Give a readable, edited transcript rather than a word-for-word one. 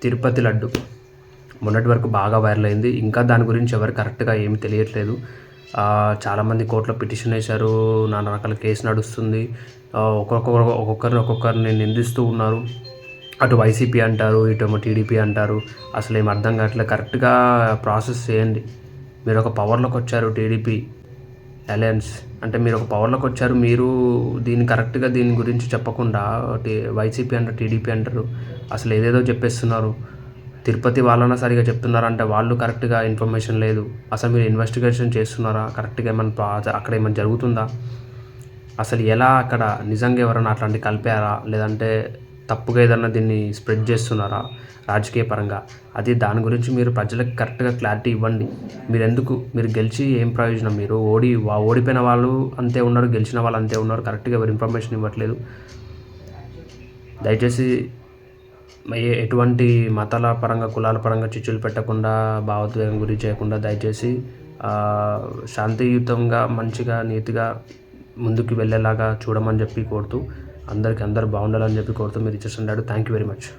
తిరుపతి లడ్డు మొన్నటి వరకు బాగా వైరల్ అయింది. ఇంకా దాని గురించి ఎవరు కరెక్ట్‌గా ఏమి తెలియట్లేదు. చాలామంది కోర్టులో పిటిషన్ వేశారు. నానా రకాల కేసు నడుస్తుంది. ఒక్కొక్కరిని నిందిస్తూ ఉన్నారు. అటు వైసీపీ అంటారు, ఇటేమో టీడీపీ అంటారు. అసలేం అర్థం కావట్లేదు. కరెక్ట్‌గా ప్రాసెస్ చేయండి. మీరు ఒక పవర్‌లోకి వచ్చారు, టీడీపీ అలయన్స్ అంటే మీరు ఒక పవర్‌లోకి వచ్చారు. మీరు కరెక్ట్‌గా దీని గురించి చెప్పకుండా వైసీపీ అంటారు, టీడీపీ అంటారు. అసలు ఏదేదో చెప్పేస్తున్నారు. తిరుపతి వాళ్ళన్నా సరిగ్గా చెప్తున్నారంటే వాళ్ళు కరెక్ట్‌గా ఇన్ఫర్మేషన్ లేదు. అసలు మీరు ఇన్వెస్టిగేషన్ చేస్తున్నారా? కరెక్ట్‌గా అక్కడ ఏమైనా జరుగుతుందా? అసలు ఎలా అక్కడ నిజంగా ఎవరైనా అట్లాంటివి కలిపారా? లేదంటే తప్పుగా ఏదన్నా దీన్ని స్ప్రెడ్ చేస్తున్నారా రాజకీయ పరంగా? దాని గురించి మీరు ప్రజలకు కరెక్ట్‌గా క్లారిటీ ఇవ్వండి. మీరు గెలిచి ఏం ప్రయోజనం? మీరు ఓడిపోయిన వాళ్ళు అంతే ఉన్నారు, గెలిచిన వాళ్ళు అంతే ఉన్నారు. కరెక్ట్‌గా ఎవరు ఇన్ఫర్మేషన్ ఇవ్వట్లేదు. దయచేసి ఎటువంటి మతాల పరంగా, కులాల పరంగా చిచ్చులు పెట్టకుండా, భావోద్వేగం గురి చేయకుండా దయచేసి శాంతియుతంగా, మంచిగా, నీతిగా ముందుకు వెళ్ళేలాగా చూడమని చెప్పి కోరుతూ, అందరూ బాగుండాలని చెప్పి కోరుతూ మీరు ఇచ్చేసిన థ్యాంక్ యూ వెరీ మచ్.